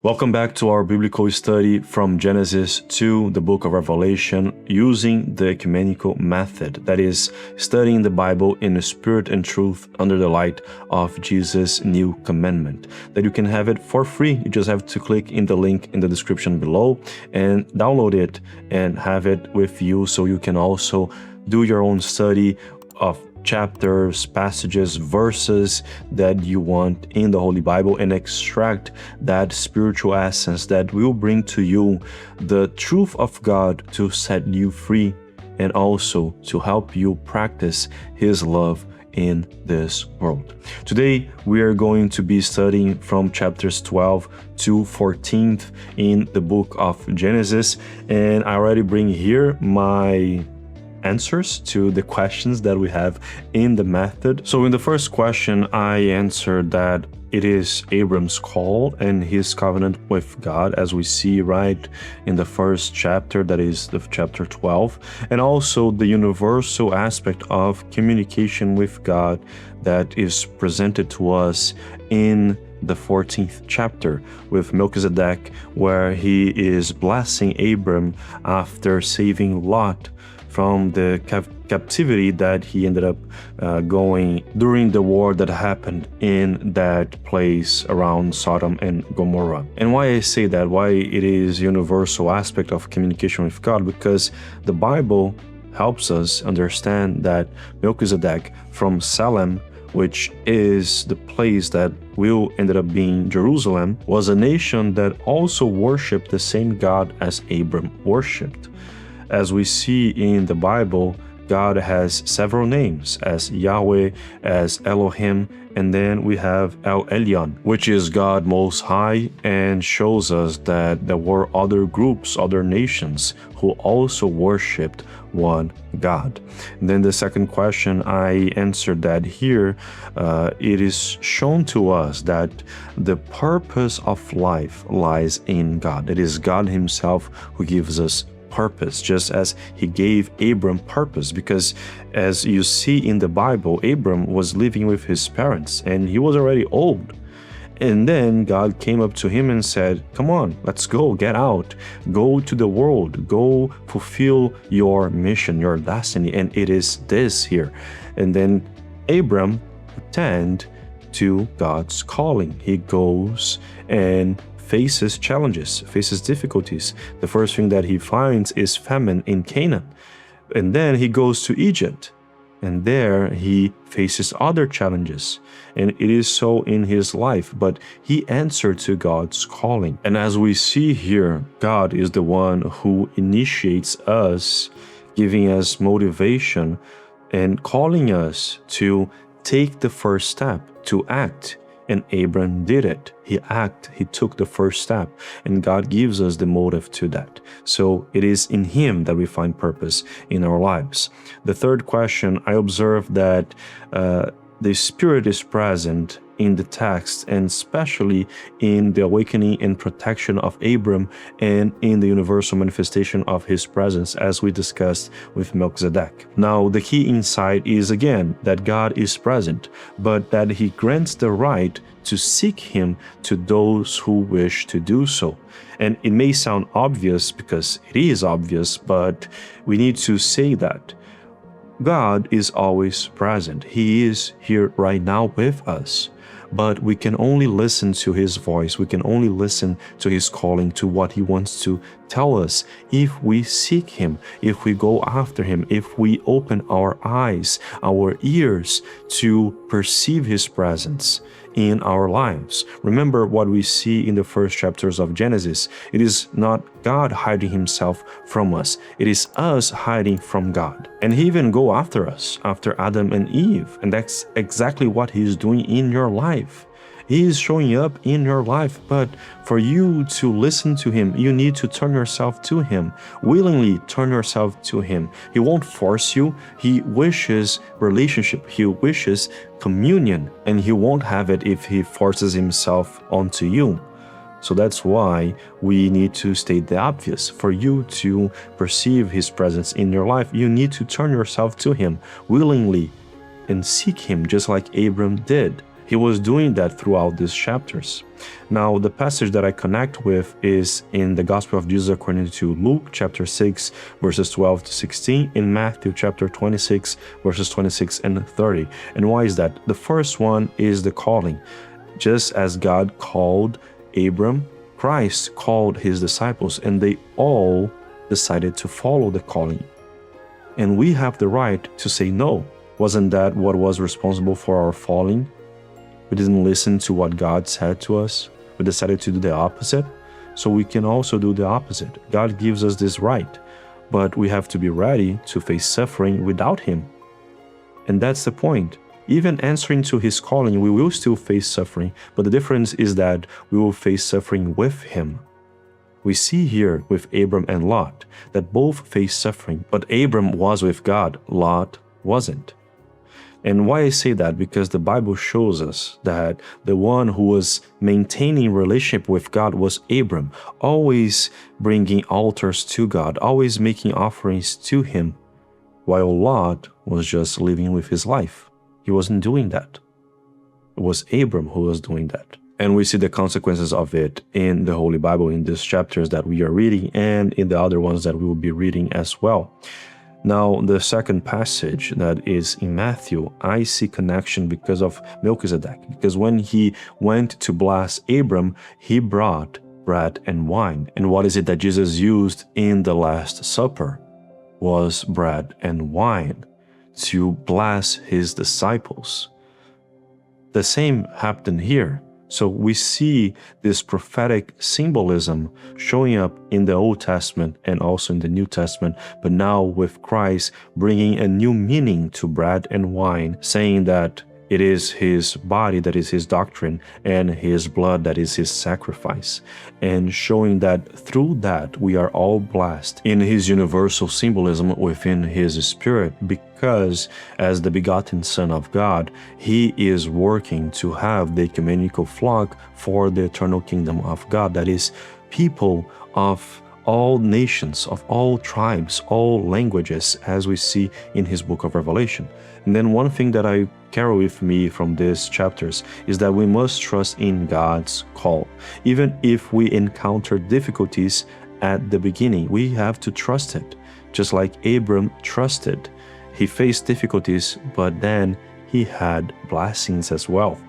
Welcome back to our biblical study from Genesis to the book of Revelation using the ecumenical method, that is, studying the Bible in the spirit and truth under the light of Jesus' new commandment. That you can have it for free. You just have to click in the link in the description below and download it and have it with you so you can also do your own study of chapters, passages, verses that you want in the Holy Bible and extract that spiritual essence that will bring to you the truth of God to set you free and also to help you practice His love in this world. Today, we are going to be studying from chapters 12 to 14 in the book of Genesis, and I already bring here my answers to the questions that we have in the method. So in the first question, I answered that it is Abram's call and his covenant with God, as we see right in the first chapter, that is the chapter 12, and also the universal aspect of communication with God that is presented to us in the 14th chapter with Melchizedek, where he is blessing Abram after saving Lot from the captivity that he ended up going during the war that happened in that place around Sodom and Gomorrah. And why I say that, why it is universal aspect of communication with God, because the Bible helps us understand that Melchizedek from Salem, which is the place that will ended up being Jerusalem, was a nation that also worshipped the same God as Abram worshipped. As we see in the Bible, God has several names, as Yahweh, as Elohim, and then we have Elyon, which is God Most High, and shows us that there were other groups, other nations, who also worshipped one God. And then the second question, I answered that here, it is shown to us that the purpose of life lies in God. It is God Himself who gives us purpose, just as He gave Abram purpose, because as you see in the Bible, Abram was living with his parents and he was already old. And then God came up to him and said, come on, let's go, get out, go to the world, go fulfill your mission, your destiny. And it is this here. And then Abram attended to God's calling. He goes and faces challenges, faces difficulties. The first thing that he finds is famine in Canaan. And then he goes to Egypt, and there he faces other challenges. And it is so in his life, but he answered to God's calling. And as we see here, God is the one who initiates us, giving us motivation and calling us to take the first step, to act. And Abram did it. He took the first step, and God gives us the motive to that. So it is in Him that we find purpose in our lives. The third question, I observed that the Spirit is present in the text, and especially in the awakening and protection of Abram and in the universal manifestation of His presence, as we discussed with Melchizedek. Now, the key insight is again that God is present, but that He grants the right to seek Him to those who wish to do so. And it may sound obvious, because it is obvious, but we need to say that God is always present. He is here right now with us. But we can only listen to His voice. We can only listen to His calling, to what He wants to tell us, if we seek Him, if we go after Him, if we open our eyes, our ears to perceive His presence in our lives. Remember what we see in the first chapters of Genesis. It is not God hiding Himself from us. It is us hiding from God. And He even go after us, after Adam and Eve. And that's exactly what He is doing in your life. He is showing up in your life, but for you to listen to Him, you need to turn yourself to Him, willingly turn yourself to Him. He won't force you. He wishes relationship. He wishes communion, and He won't have it if He forces Himself onto you. So that's why we need to state the obvious. For you to perceive His presence in your life, you need to turn yourself to Him willingly and seek Him, just like Abram did. He was doing that throughout these chapters. Now, the passage that I connect with is in the Gospel of Jesus according to Luke chapter 6, verses 12 to 16, in Matthew chapter 26, verses 26 and 30. And why is that? The first one is the calling. Just as God called Abram, Christ called his disciples, and they all decided to follow the calling. And we have the right to say no. Wasn't that what was responsible for our falling? We didn't listen to what God said to us. We decided to do the opposite. So we can also do the opposite. God gives us this right, but we have to be ready to face suffering without Him. And that's the point. Even answering to His calling, we will still face suffering, but the difference is that we will face suffering with Him. We see here with Abram and Lot that both faced suffering, but Abram was with God, Lot wasn't. And why I say that? Because the Bible shows us that the one who was maintaining relationship with God was Abram, always bringing altars to God, always making offerings to Him, while Lot was just living with his life. He wasn't doing that. It was Abram who was doing that. And we see the consequences of it in the Holy Bible, in these chapters that we are reading and in the other ones that we will be reading as well. Now, the second passage that is in Matthew, I see connection because of Melchizedek. Because when he went to bless Abram, he brought bread and wine. And what is it that Jesus used in the Last Supper? Was bread and wine to bless his disciples. The same happened here. So we see this prophetic symbolism showing up in the Old Testament and also in the New Testament, but now with Christ bringing a new meaning to bread and wine, saying that it is His body that is His doctrine and His blood that is His sacrifice, and showing that through that we are all blessed in His universal symbolism within His Spirit, because as the begotten Son of God, He is working to have the ecumenical flock for the eternal kingdom of God, that is, people of all nations, of all tribes, all languages, as we see in His book of Revelation. And then one thing that I carry with me from these chapters is that we must trust in God's call. Even if we encounter difficulties at the beginning, we have to trust it. Just like Abram trusted. He faced difficulties, but then he had blessings as well.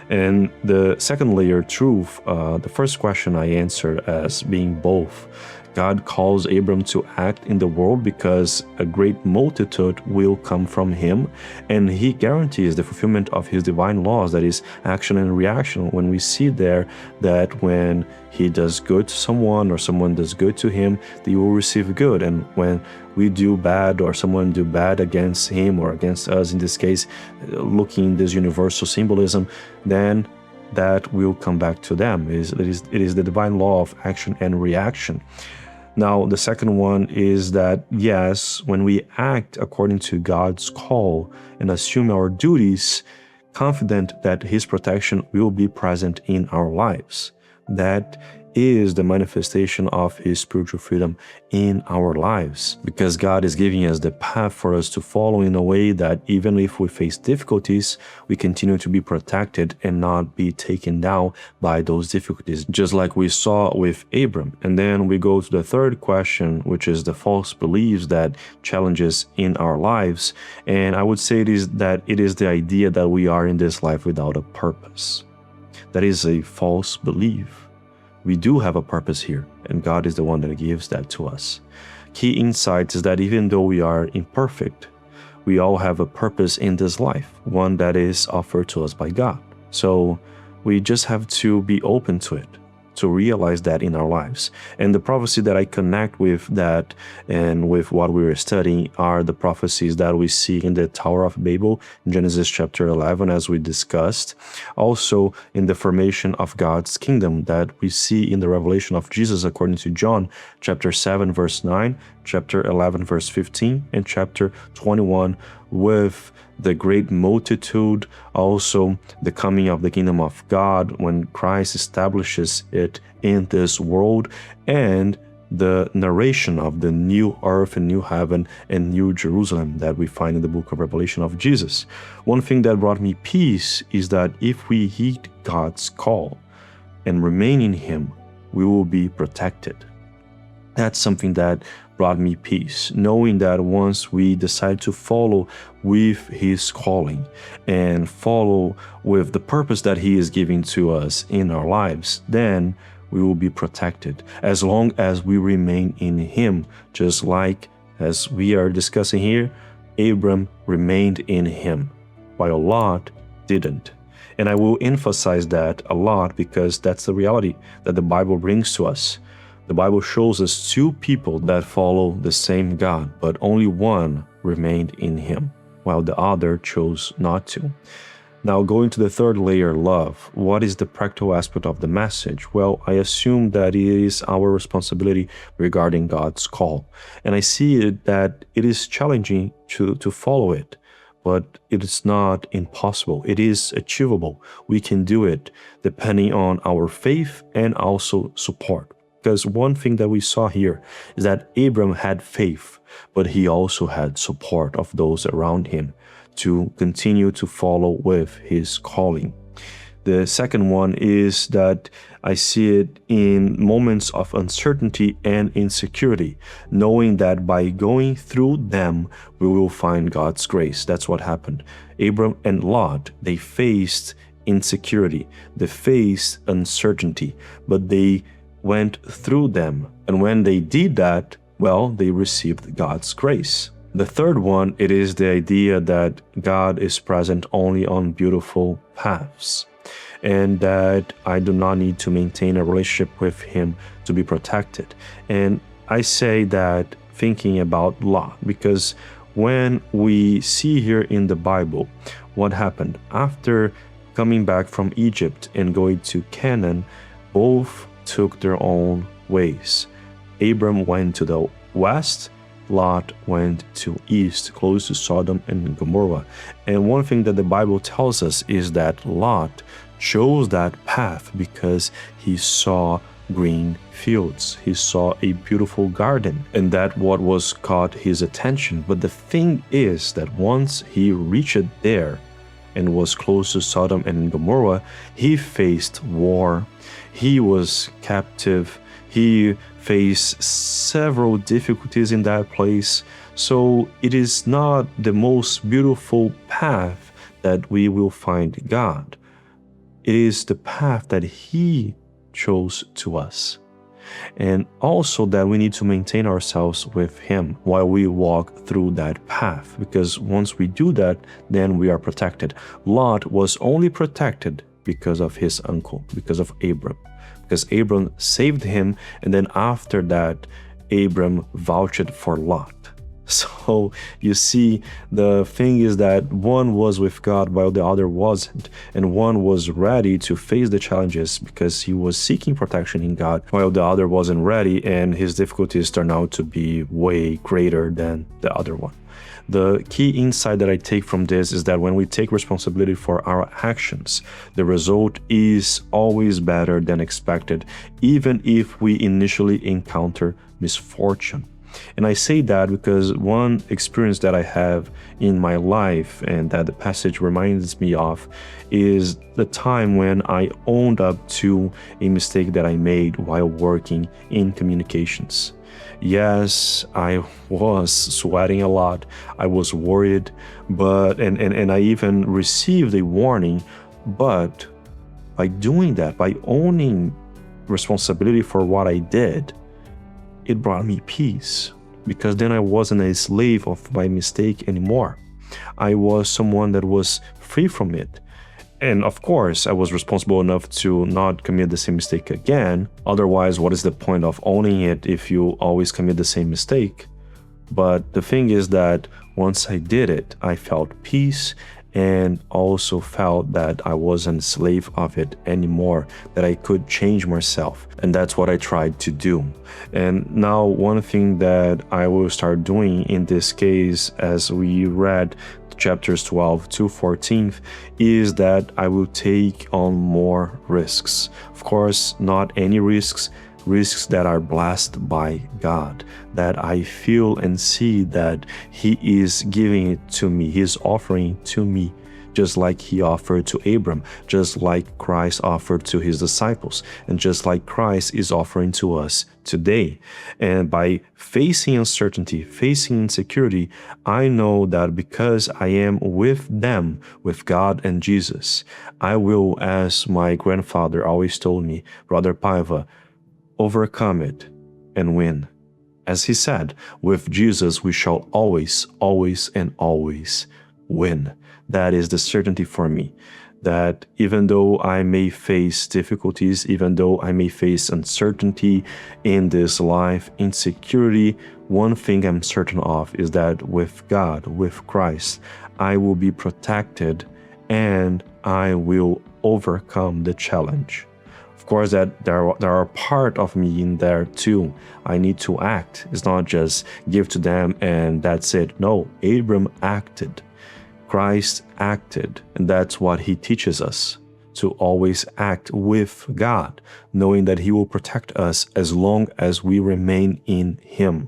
And the second layer truth, the first question I answered as being both. God calls Abram to act in the world because a great multitude will come from him, and he guarantees the fulfillment of his divine laws, that is, action and reaction. When we see there that when he does good to someone or someone does good to him, they will receive good, and when we do bad or someone do bad against him or against us, in this case, looking this universal symbolism, then that will come back to them. It is the divine law of action and reaction. Now, the second one is that, yes, when we act according to God's call and assume our duties, confident that His protection will be present in our lives. That is the manifestation of His spiritual freedom in our lives, because God is giving us the path for us to follow in a way that even if we face difficulties, we continue to be protected and not be taken down by those difficulties, just like we saw with Abram. And then we go to the third question, which is the false beliefs that challenges in our lives. And I would say it is the idea that we are in this life without a purpose. That is a false belief. We do have a purpose here, and God is the one that gives that to us. Key insight is that even though we are imperfect, we all have a purpose in this life, one that is offered to us by God. So we just have to be open to it, to realize that in our lives. And the prophecy that I connect with that and with what we were studying are the prophecies that we see in the Tower of Babel, in Genesis chapter 11, as we discussed. Also in the formation of God's kingdom that we see in the revelation of Jesus according to John chapter 7 verse 9, chapter 11 verse 15, and chapter 21 with the great multitude, also the coming of the kingdom of God when Christ establishes it in this world, and the narration of the new earth and new heaven and new Jerusalem that we find in the book of Revelation of Jesus. One thing that brought me peace is that if we heed God's call and remain in Him, we will be protected. That's something that brought me peace, knowing that once we decide to follow with His calling and follow with the purpose that He is giving to us in our lives, then we will be protected as long as we remain in Him, just like as we are discussing here, Abram remained in Him, while Lot didn't. And I will emphasize that a lot because that's the reality that the Bible brings to us. The Bible shows us two people that follow the same God, but only one remained in Him, while the other chose not to. Now, going to the third layer, love. What is the practical aspect of the message? Well, I assume that it is our responsibility regarding God's call. And I see it that it is challenging to follow it, but it is not impossible. It is achievable. We can do it depending on our faith and also support. Because one thing that we saw here is that Abram had faith, but he also had support of those around him to continue to follow with his calling. The second one is that I see it in moments of uncertainty and insecurity, knowing that by going through them, we will find God's grace. That's what happened. Abram and Lot, they faced insecurity, they faced uncertainty, but they went through them. And when they did that, well, they received God's grace. The third one, it is the idea that God is present only on beautiful paths, and that I do not need to maintain a relationship with Him to be protected. And I say that thinking about Lot, because when we see here in the Bible what happened after coming back from Egypt and going to Canaan, both took their own ways. Abram went to the west, Lot went to east, close to Sodom and Gomorrah. And one thing that the Bible tells us is that Lot chose that path because he saw green fields, he saw a beautiful garden, and that what was caught his attention. But the thing is that once he reached there and was close to Sodom and Gomorrah, he faced war. He was captive. He faced several difficulties in that place. So it is not the most beautiful path that we will find God. It is the path that He chose to us. And also that we need to maintain ourselves with Him while we walk through that path, because once we do that, then we are protected. Lot was only protected because of his uncle, because of Abram, because Abram saved him, and then after that, Abram vouched for Lot. So you see, the thing is that one was with God while the other wasn't, and one was ready to face the challenges because he was seeking protection in God, while the other wasn't ready, and his difficulties turned out to be way greater than the other one. The key insight that I take from this is that when we take responsibility for our actions, the result is always better than expected, even if we initially encounter misfortune. And I say that because one experience that I have in my life, and that the passage reminds me of, is the time when I owned up to a mistake that I made while working in communications. Yes, I was sweating a lot. I was worried, but and I even received a warning. But by doing that, by owning responsibility for what I did, it brought me peace, because then I wasn't a slave of my mistake anymore. I was someone that was free from it. And of course, I was responsible enough to not commit the same mistake again. Otherwise, what is the point of owning it if you always commit the same mistake? But the thing is that once I did it, I felt peace, and also felt that I wasn't a slave of it anymore, that I could change myself. And that's what I tried to do. And now one thing that I will start doing in this case, as we read chapters 12 to 14, is that I will take on more risks. Of course, not any risks risks that are blessed by God, that I feel and see that He is giving it to me, He is offering to me, just like He offered to Abram, just like Christ offered to His disciples, and just like Christ is offering to us today. And by facing uncertainty, facing insecurity, I know that because I am with them, with God and Jesus, I will, as my grandfather always told me, Brother Paiva, overcome it and win. As he said, with Jesus we shall always, always, and always win. That is the certainty for me, that even though I may face difficulties, even though I may face uncertainty in this life, insecurity, one thing I'm certain of is that with God, with Christ, I will be protected and I will overcome the challenge. Of course, that there are part of me in there too. I need to act. It's not just give to them and that's it. No, Abram acted. Christ acted, and that's what He teaches us, to always act with God, knowing that He will protect us as long as we remain in Him.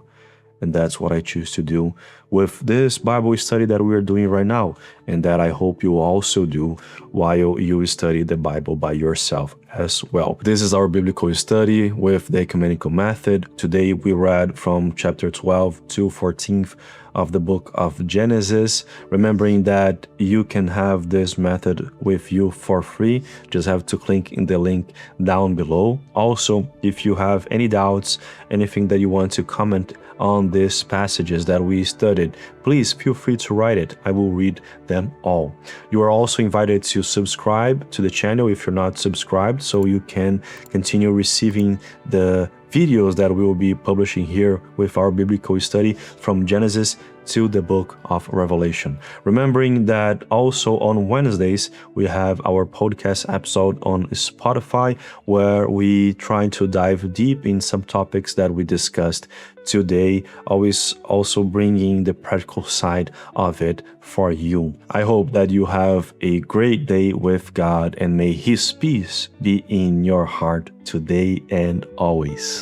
And that's what I choose to do with this Bible study that we are doing right now, and that I hope you also do while you study the Bible by yourself as well. This is our biblical study with the ecumenical method. Today we read from chapter 12 to 14th of the book of Genesis, remembering that you can have this method with you for free. Just have to click in the link down below. Also, if you have any doubts, anything that you want to comment on these passages that we studied, please feel free to write it. I will read them all. You are also invited to subscribe to the channel if you're not subscribed, so you can continue receiving the videos that we will be publishing here with our biblical study from Genesis to the book of Revelation. Remembering that also on Wednesdays, we have our podcast episode on Spotify, where we try to dive deep in some topics that we discussed today, always also bringing the practical side of it for you. I hope that you have a great day with God, and may His peace be in your heart today and always.